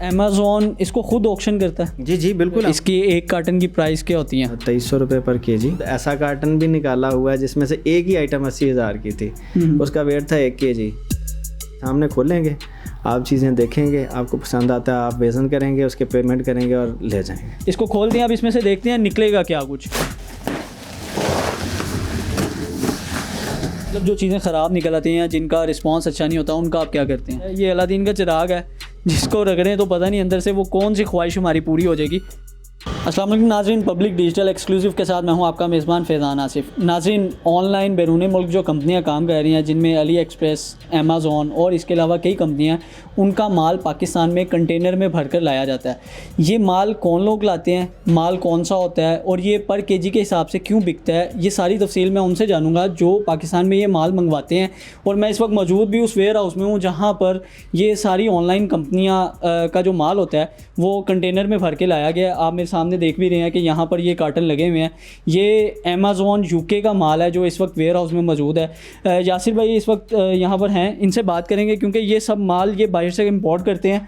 Amazon इसको खुद auction करता है? जी जी बिल्कुल। इसकी एक कार्टन की प्राइस क्या होती है? 2300 रुपये पर केजी। ऐसा कार्टन भी निकाला हुआ है जिसमें से एक ही आइटम 80,000 की थी, उसका वेट था 1 kg। सामने खोलेंगे, आप चीज़ें देखेंगे, आपको पसंद आता है आप वज़न करेंगे, उसके पेमेंट करेंगे और ले जाएंगे। इसको खोल दिया, अब इसमें से देखते हैं निकलेगा क्या कुछ। मतलब जो चीज़ें ख़राब निकल आती हैं, जिनका रिस्पांस अच्छा नहीं होता, उनका आप क्या करते हैं? ये अलादीन का चिराग है, जिसको रख रहे हैं तो पता नहीं अंदर से वो कौन सी ख्वाहिश हमारी पूरी हो जाएगी। अस्सलाम वालेकुम नाज़रीन, पब्लिक डिजिटल एक्सक्लूसिव के साथ मैं हूं आपका मेज़बान फैज़ान आसिफ। नाज़रीन, ऑनलाइन बैरून मुल्क जो कंपनियां काम कर रही हैं, जिनमें अली एक्सप्रेस, अमेज़ॉन और इसके अलावा कई कंपनियां, उनका माल पाकिस्तान में कंटेनर में भर कर लाया जाता है। ये माल कौन लोग लाते हैं, माल कौन सा होता है और ये पर केजी के हिसाब से क्यों बिकता है, ये सारी तफसील मैं उनसे जानूँगा जो पाकिस्तान में ये माल मंगवाते हैं। और मैं इस वक्त मौजूद भी उस वेयर हाउस में हूँ जहाँ पर ये सारी ऑनलाइन कंपनियाँ का जो माल होता है वो कंटेनर में भर के लाया गया। आप मेरे सामने देख भी रहे हैं कि यहाँ पर ये कार्टन लगे हुए हैं। ये अमेज़ॉन यूके का माल है जो इस वक्त वेयर हाउस में मौजूद है। यासिर भाई इस वक्त यहाँ पर हैं, इनसे बात करेंगे क्योंकि ये सब माल ये बाहर से इंपोर्ट करते हैं।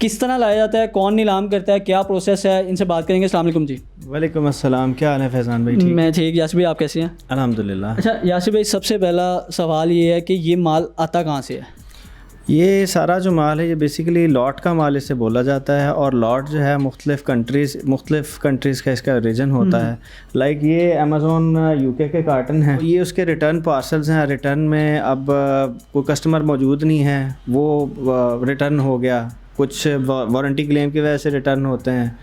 किस तरह लाया जाता है, कौन नीलाम करता है, क्या प्रोसेस है, इनसे बात करेंगे। अस्सलाम वालेकुम जी। वालेकुम अस्सलाम, क्या हाल है फैज़ान भाई? ठीक, मैं ठीक। यासिर भाई आप कैसे हैं? अल्हम्दुलिल्लाह। अच्छा यासिर भाई, सबसे पहला सवाल ये है कि ये माल आता कहाँ से है? ये सारा जो माल है ये बेसिकली लॉट का माल इसे बोला जाता है, और लॉट जो है मुख्तलिफ़ कंट्रीज़ का इसका रीजन होता है। लाइक ये अमेज़ॉन यूके के कार्टन हैं, ये उसके रिटर्न पार्सल्स हैं। रिटर्न में अब कोई कस्टमर मौजूद नहीं है, वो रिटर्न हो गया, कुछ वारंटी क्लेम की वजह से रिटर्न होते हैं।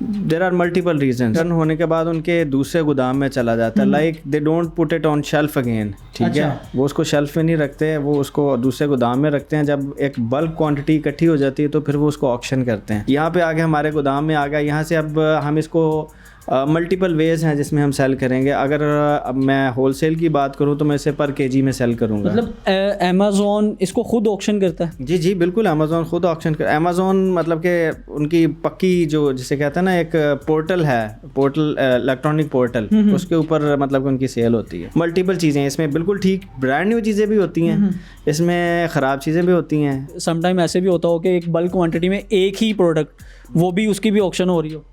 There are multiple reason. Return होने के बाद उनके दूसरे गोदाम में चला जाता है। Like they don't put it on shelf again, ठीक है, वो उसको शेल्फ में नहीं रखते, वो उसको दूसरे गोदाम में रखते हैं। जब एक बल्क क्वांटिटी इकट्ठी हो जाती है तो फिर वो उसको ऑक्शन करते हैं। यहाँ पे आगे हमारे गोदाम में आ गया, यहाँ से अब हम इसको मल्टीपल वेज हैं जिसमें हम सेल करेंगे। अगर अब मैं होलसेल की बात करूँ तो मैं इसे पर केजी में सेल करूँगा। मतलब अमेज़ॉन इसको खुद ऑक्शन करता है? जी जी बिल्कुल, अमेज़ॉन खुद ऑक्शन कर। अमेज़ॉन मतलब कि उनकी पक्की जो जिसे कहते हैं ना, एक पोर्टल है, इलेक्ट्रॉनिक पोर्टल, उसके ऊपर मतलब उनकी सेल होती है। मल्टीपल चीज़ें इसमें बिल्कुल ठीक ब्रांड न्यू चीज़ें भी होती हैं, इसमें ख़राब चीज़ें भी होती हैं। समटाइम ऐसे भी होता हो कि एक बल्क क्वांटिटी में एक ही प्रोडक्ट, वो भी उसकी भी ऑक्शन हो रही हो।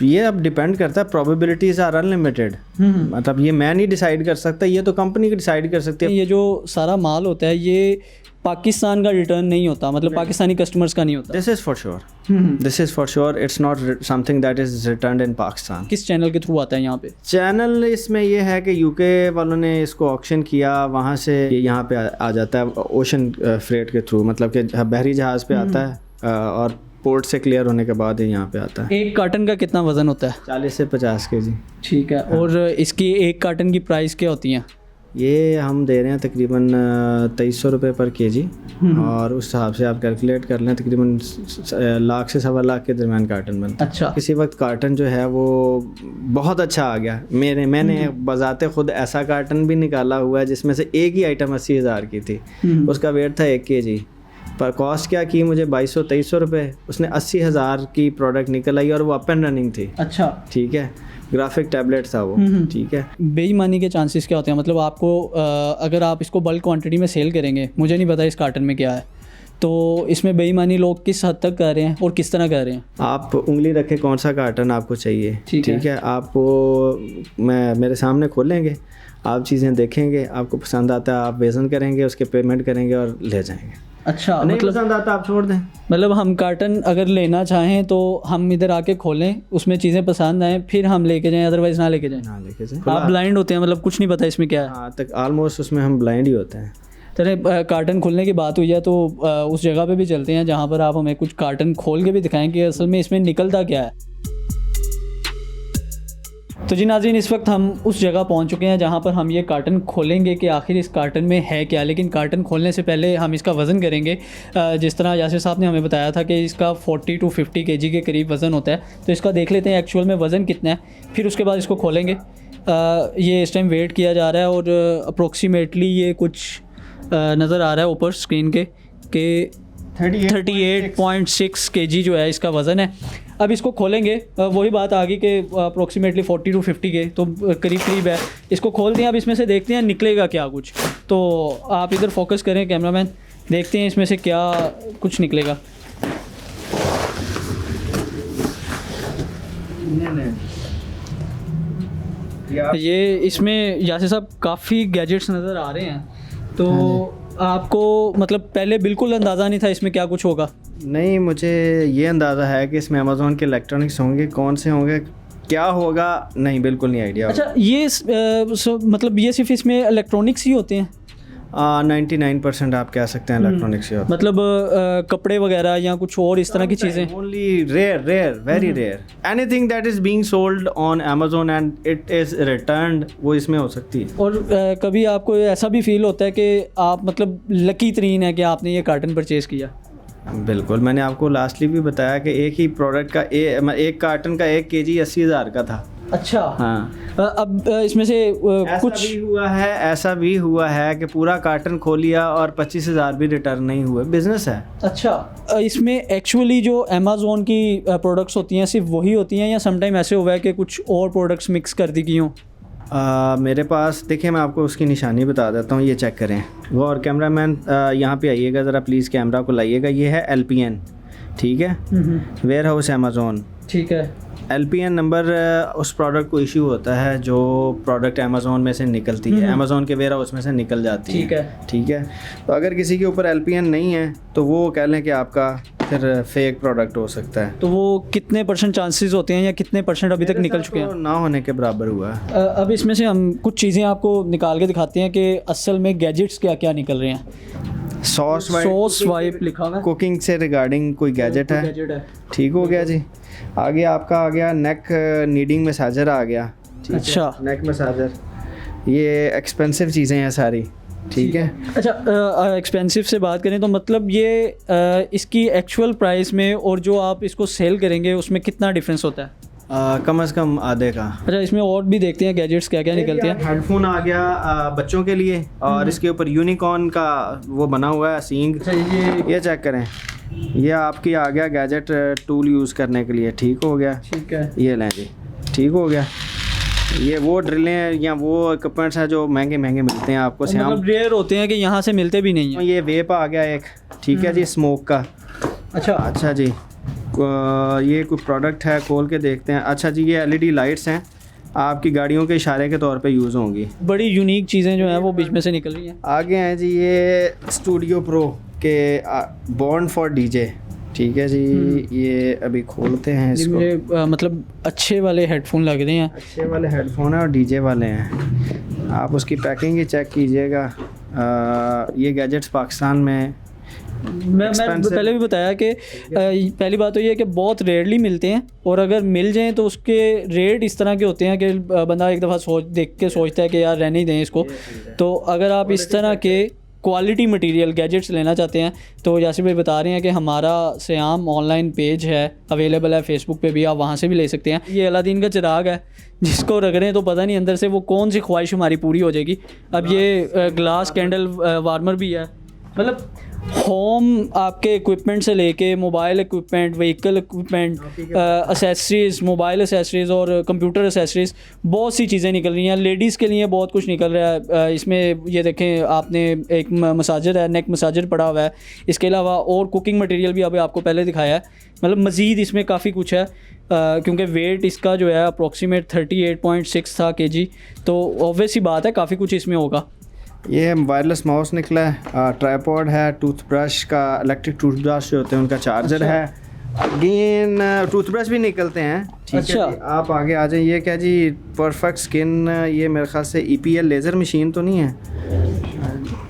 ये अब डिपेंड करता है, प्रोबेबिलिटीज़ आर अनलिमिटेड। मतलब ये मैं नहीं डिसाइड कर सकता, ये तो कंपनी डिसाइड कर सकती है। ये जो सारा माल होता है ये पाकिस्तान का रिटर्न नहीं होता, मतलब पाकिस्तानी कस्टमर्स का नहीं होता। This is for sure it's not something that is return in Pakistan. किस चैनल के थ्रू आता है यहाँ पे? चैनल इसमें ये है कि यूके वालों ने इसको ऑक्शन किया, वहाँ से यहाँ पे आ जाता है ओशन फ्रेट के थ्रू, मतलब कि बहरी जहाज़ पे आता है और पोर्ट से क्लियर होने के बाद ही यहाँ पे आता है। एक कार्टन का कितना वज़न होता है? 40 से 50 kg। ठीक है। और इसकी एक कार्टन की प्राइस क्या होती है? ये हम दे रहे हैं तकरीबन 2300 रुपये पर केजी, और उस हिसाब से आप कैलकुलेट कर लें, तकरीबन 1 लाख से 1.25 लाख के दरमियान कार्टन बनता है। अच्छा। किसी वक्त कार्टन जो है वो बहुत अच्छा आ गया। मैंने बजाते खुद ऐसा कार्टन भी निकाला हुआ है जिसमें से एक ही आइटम 80,000 की थी, उसका वेट था 1 kg, पर कॉस्ट क्या की मुझे 2200-2300 रुपये। उसने 80,000 की प्रोडक्ट निकल आई और वो अप एंड रनिंग थी। अच्छा, ठीक है, ग्राफिक टैबलेट था वो। ठीक है। बेईमानी के चांसेस क्या होते हैं? मतलब आपको अगर आप इसको बल्क क्वांटिटी में सेल करेंगे, मुझे नहीं पता इस कार्टन में क्या है, तो इसमें बेईमानी लोग किस हद तक कर रहे हैं और किस तरह कर रहे हैं? आप उंगली रखें कौन सा कार्टन आपको चाहिए, ठीक है, आपको मेरे सामने खोलेंगे, आप चीज़ें देखेंगे, आपको पसंद आता है आप वज़न करेंगे, उसके पेमेंट करेंगे और ले जाएंगे। अच्छा, नहीं मतलब पसंद आता आप छोड़ दें। मतलब हम कार्टन अगर लेना चाहें तो हम इधर आके खोलें, उसमें चीज़ें पसंद आएँ फिर हम लेके जाएं, अदरवाइज़ ना लेके जाएं। ना लेके जाएं। आप ब्लाइंड होते हैं, मतलब कुछ नहीं पता इसमें क्या है? हाँ, तक ऑलमोस्ट उसमें हम ब्लाइंड ही होते हैं। चले, कार्टन खोलने की बात हुई है तो उस जगह पे भी चलते हैं जहाँ पर आप हमें कुछ कार्टन खोल के भी दिखाएं कि असल में इसमें निकलता क्या है। तो जी नाज़रीन, इस वक्त हम उस जगह पहुंच चुके हैं जहां पर हम ये कार्टन खोलेंगे कि आखिर इस कार्टन में है क्या। लेकिन कार्टन खोलने से पहले हम इसका वज़न करेंगे। जिस तरह यासिर साहब ने हमें बताया था कि इसका 40 to 50 kg के करीब वज़न होता है, तो इसका देख लेते हैं एक्चुअल में वज़न कितना है, फिर उसके बाद इसको खोलेंगे। ये इस टाइम वेट किया जा रहा है और अप्रोक्सीमेटली ये कुछ नज़र आ रहा है ऊपर स्क्रीन के 38.6 kg जो है इसका वज़न है। अब इसको खोलेंगे, वही बात आ गई कि अप्रोक्सीमेटली 40 to 50 के तो करीब है। इसको खोल दिया, अब इसमें से देखते हैं निकलेगा क्या कुछ। तो आप इधर फोकस करें कैमरामैन, देखते हैं इसमें से क्या कुछ निकलेगा। ये इसमें यासिर साहब काफ़ी गैजेट्स नज़र आ रहे हैं, तो आपको मतलब पहले बिल्कुल अंदाज़ा नहीं था इसमें क्या कुछ होगा? नहीं, मुझे ये अंदाज़ा है कि इसमें अमेज़ॉन के इलेक्ट्रॉनिक्स होंगे, कौन से होंगे, क्या होगा, नहीं बिल्कुल नहीं आइडिया। अच्छा, ये मतलब ये सिर्फ इसमें इलेक्ट्रॉनिक्स ही होते हैं? 99% आप कह सकते हैं इलेक्ट्रॉनिक्स ही होते हैं। मतलब कपड़े वगैरह या कुछ और इस तरह की चीज़ें? Only rare very rare, anything that is being sold on Amazon and it is returned, वो इसमें हो सकती है। और कभी आपको ऐसा भी फील होता है कि आप मतलब लकी तरीन है कि आपने ये कार्टन परचेज़ किया? बिल्कुल, मैंने आपको लास्टली भी बताया कि एक ही प्रोडक्ट का एक कार्टन का 1 kg 80,000 का था। अच्छा, हाँ। अब इसमें से ऐसा भी हुआ है कि पूरा कार्टन खो लिया और 25,000 भी रिटर्न नहीं हुए, बिजनेस है। अच्छा, इसमें एक्चुअली जो अमेज़ॉन की प्रोडक्ट्स होती हैं सिर्फ वही होती हैं या समटाइम ऐसे हुआ है कि कुछ और प्रोडक्ट्स मिक्स कर दी गई हों? मेरे पास देखिए, मैं आपको उसकी निशानी बता देता हूँ, ये चेक करें वो। और कैमरामैन यहाँ पे आइएगा ज़रा प्लीज़, कैमरा को लाइएगा। ये है LPN, ठीक है, वेयर हाउस अमेज़ॉन, ठीक है। LPN नंबर उस प्रोडक्ट को इशू होता है जो प्रोडक्ट अमेज़ॉन में से निकलती है, अमेज़ॉन के वेयर हाउस में से निकल जाती है, ठीक है। तो अगर किसी के ऊपर LPN नहीं है तो वो कह लें कि आपका फिर फेक प्रोडक्ट हो सकता है। तो वो कितने % चांसेस होते हैं या कितने % अभी तक निकल चुके हैं? ना होने के बराबर हुआ है। अब इसमें से हम कुछ चीज़ें आपको निकाल के दिखाते हैं कि असल में गैजेट्स क्या क्या निकल रहे हैं। सॉस वाइप लिखा हुआ है, कुकिंग से रिगार्डिंग कोई गैजेट है, ठीक हो गया जी। आगे आपका आ गया नेक नीडिंग मसाजर आ गया, अच्छा, नेक मसाजर। ये एक्सपेंसिव चीज़ें हैं सारी, ठीक है। अच्छा, एक्सपेंसिव से बात करें तो मतलब ये इसकी एक्चुअल प्राइस में और जो आप इसको सेल करेंगे उसमें कितना डिफरेंस होता है? कम से कम आधे का। अच्छा, इसमें और भी देखते हैं गैजेट्स क्या क्या निकलते हैं। हेडफोन आ गया बच्चों के लिए, और इसके ऊपर यूनिकॉर्न का वो बना हुआ है सींग। ये चेक करें, ये आपकी आ गया गैजेट टूल यूज़ करने के लिए, ठीक हो गया, ठीक है। ये लें जी, ठीक हो गया। ये वो ड्रिलें हैं या वो इक्विपमेंट्स हैं जो महंगे महंगे मिलते हैं आपको, मतलब रेयर होते हैं कि यहाँ से मिलते भी नहीं है। ये वेप आ गया एक, ठीक है जी, स्मोक का। अच्छा जी, ये कोई प्रोडक्ट है, खोल के देखते हैं। अच्छा जी, ये LED लाइट्स हैं, आपकी गाड़ियों के इशारे के तौर पे यूज़ होंगी। बड़ी यूनिक चीज़ें जो हैं वो बीच में से निकल रही हैं। आगे हैं जी ये स्टूडियो प्रो के बॉर्न फॉर DJ, ठीक है जी। ये अभी खोलते हैं इसको। मुझे मतलब अच्छे वाले हेडफोन लग रहे हैं। अच्छे वाले हेडफोन हैं और DJ वाले हैं। आप उसकी पैकिंग ही चेक कीजिएगा। ये गैजेट्स पाकिस्तान में मैं पहले भी बताया कि पहली बात तो ये है कि बहुत रेयरली मिलते हैं, और अगर मिल जाएं तो उसके रेट इस तरह के होते हैं कि बंदा एक दफ़ा देख के सोचता है कि यार रहने ही दें इसको। तो अगर आप इस तरह के क्वालिटी मटेरियल गैजेट्स लेना चाहते हैं तो यासिर भाई बता रहे हैं कि हमारा सियाम ऑनलाइन पेज है, अवेलेबल है फेसबुक पे भी, आप वहाँ से भी ले सकते हैं। ये अलादीन का चिराग है, जिसको रख रहे हैं तो पता नहीं अंदर से वो कौन सी ख्वाहिश हमारी पूरी हो जाएगी। अब ये ग्लास कैंडल वार्मर भी है, मतलब होम आपके इक्विपमेंट से लेके mobile equipment, vehicle equipment, accessories, mobile accessories और कंप्यूटर एसेसरीज़, बहुत सी चीज़ें निकल रही हैं। लेडीज़ के लिए बहुत कुछ निकल रहा है। इसमें ये देखें, आपने एक मसाजर है, नेक मसाजर पड़ा हुआ है। इसके अलावा और कुकिंग मटेरियल भी अभी आपको पहले दिखाया है। मतलब मज़ीद इसमें काफ़ी कुछ है, क्योंकि वेट इसका जो है अप्रॉक्सीमेट 38.6 था kg, तो ऑब्वियस ही बात है काफ़ी कुछ इसमें होगा। ये वायरलेस माउस निकला है, ट्राइपॉड है, टूथब्रश का, इलेक्ट्रिक टूथब्रश जो होते हैं उनका चार्जर है, अगेन टूथब्रश भी निकलते हैं, ठीक है। आप आगे आ जाए। ये क्या जी, परफेक्ट स्किन, ये मेरे ख्याल से EPL लेज़र मशीन तो नहीं है,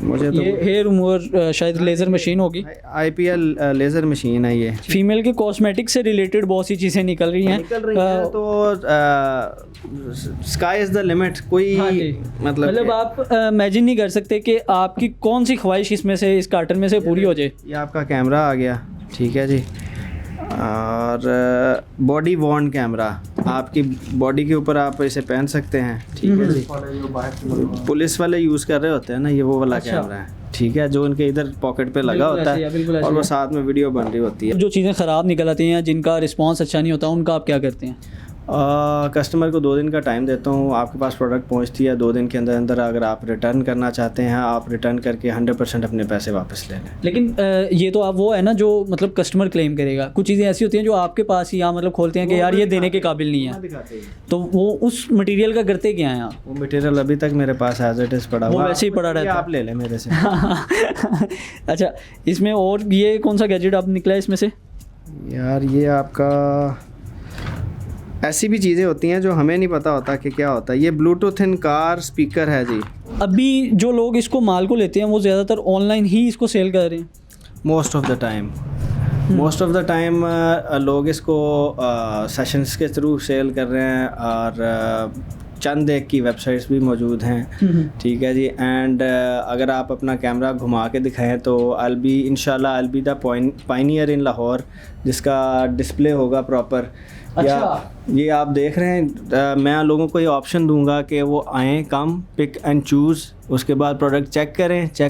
मुझे तो ये हेयर रिमूवर शायद लेज़र मशीन होगी। IPL लेज़र मशीन है ये। फीमेल के कॉस्मेटिक से रिलेटेड बहुत सी चीज़ें निकल रही हैं। तो स्काई इज़ द लिमिट। कोई मतलब आप इमेजिन नहीं कर सकते कि आपकी कौन सी ख्वाहिश इसमें से, इस कार्टन में से पूरी हो जाए। ये आपका कैमरा आ गया, ठीक है जी, और बॉडी वॉर्न कैमरा, आपकी बॉडी के ऊपर आप इसे पहन सकते हैं, ठीक है जी। पुलिस वाले यूज़ कर रहे होते हैं ना, ये वो वाला कैमरा है, ठीक है, जो उनके इधर पॉकेट पे लगा होता है और वो साथ में वीडियो बन रही होती है। जो चीज़ें ख़राब निकल आती हैं, जिनका रिस्पांस अच्छा नहीं होता, उनका आप क्या करते हैं? कस्टमर को 2 दिन का टाइम देता हूँ, आपके पास प्रोडक्ट पहुँचती है 2 दिन के अंदर अंदर। अगर आप रिटर्न करना चाहते हैं, आप रिटर्न करके 100% अपने पैसे वापस ले लें। लेकिन ये तो आप वो है ना जो मतलब कस्टमर क्लेम करेगा, कुछ चीज़ें ऐसी होती हैं जो आपके पास ही यहाँ मतलब खोलते हैं कि यार ये देने के काबिल नहीं है, तो वो उस मटेरियल का करते क्या हैं आप? वो मटेरियल अभी तक मेरे पास एज इट इज़ पड़ा वो हुआ, वैसे ही पड़ा रहता है, आप ले लें मेरे से। अच्छा, इसमें और ये कौन सा गैजेट आप निकला है इसमें से? यार ये आपका ऐसी भी चीज़ें होती हैं जो हमें नहीं पता होता कि क्या होता है। ये ब्लूटूथ इन कार स्पीकर है जी। अभी जो लोग इसको माल को लेते हैं वो ज़्यादातर ऑनलाइन ही इसको सेल कर रहे हैं। मोस्ट ऑफ द टाइम लोग इसको सेशंस के थ्रू सेल कर रहे हैं, और चंद एक की वेबसाइट्स भी मौजूद हैं, ठीक है जी। एंड अगर आप अपना कैमरा घुमा के दिखाएं तो I will be the Pioneer इन लाहौर, जिसका डिस्प्ले होगा प्रॉपर। अच्छा। या ये आप देख रहे हैं, मैं लोगों को ये ऑप्शन दूंगा कि वो आएँ, कम पिक एंड चूज़, उसके बाद प्रोडक्ट चेक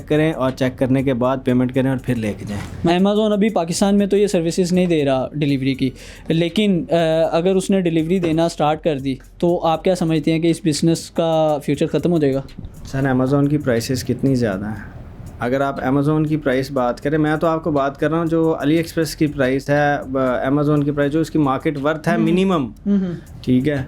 करें और चेक करने के बाद पेमेंट करें और फिर लेके जाएं। अमेज़ॉन अभी पाकिस्तान में तो ये सर्विसेज नहीं दे रहा डिलीवरी की, लेकिन अगर उसने डिलीवरी देना स्टार्ट कर दी तो आप क्या समझते हैं कि इस बिज़नेस का फ्यूचर ख़त्म हो जाएगा? सर, अमेज़ॉन की प्राइसेस कितनी ज़्यादा हैं। अगर आप अमेज़ॉन की प्राइस बात करें, मैं तो आपको बात कर रहा हूँ जो अली एक्सप्रेस की प्राइस है, अमेज़ॉन की प्राइस जो उसकी मार्केट वर्थ है मिनिमम, ठीक है।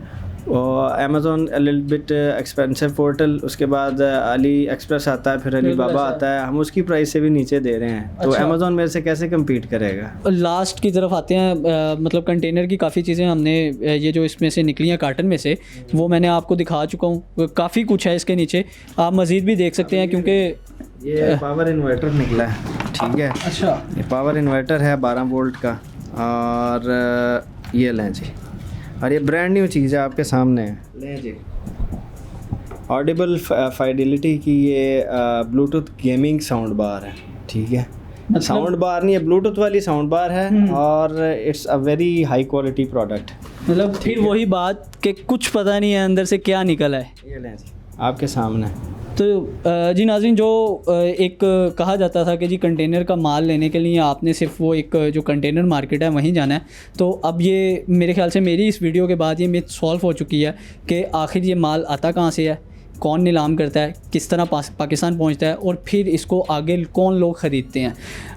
और Amazon little bit expensive portal, उसके बाद अली एक्सप्रेस आता है, फिर अली बाबा आता है, हम उसकी प्राइस से भी नीचे दे रहे हैं। तो अमेज़ॉन मेरे से कैसे कम्पीट करेगा? लास्ट की तरफ आते हैं, मतलब कंटेनर की काफ़ी चीज़ें हमने ये जो इसमें से निकली हैं कार्टन में से, वो मैंने आपको दिखा चुका हूँ। काफ़ी कुछ है इसके नीचे, आप मज़ीद भी देख सकते हैं, क्योंकि ये पावर इन्वर्टर निकला है, ठीक है। अच्छा, ये पावर इन्वर्टर है 12 वोल्ट का, और ये लें जी, और ये ब्रांड न्यू चीज़ है आपके सामने है, लें जी। ऑडिबल फाइडिलिटी की ये ब्लूटूथ गेमिंग साउंड बार है, ठीक है। साउंड बार नहीं है, ब्लूटूथ वाली साउंड बार है, और it's a very high quality product. मतलब फिर वही बात कि कुछ पता नहीं है अंदर से क्या निकला है। ये लें जी, आपके सामने। तो जी नाज़रीन, जो एक कहा जाता था कि जी कंटेनर का माल लेने के लिए आपने सिर्फ वो एक जो कंटेनर मार्केट है वहीं जाना है, तो अब ये मेरे ख्याल से मेरी इस वीडियो के बाद ये मिथ सॉल्व हो चुकी है कि आखिर ये माल आता कहाँ से है, कौन नीलाम करता है, किस तरह पाकिस्तान पहुंचता है, और फिर इसको आगे कौन लोग ख़रीदते हैं।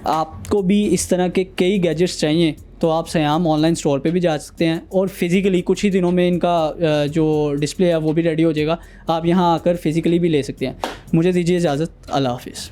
आपको भी इस तरह के कई गैजेट्स चाहिए तो आप सयाम ऑनलाइन स्टोर पे भी जा सकते हैं, और फिज़िकली कुछ ही दिनों में इनका जो डिस्प्ले है वो भी रेडी हो जाएगा, आप यहाँ आकर फिज़िकली भी ले सकते हैं। मुझे दीजिए इजाज़त, अल्लाह हाफ़िज़।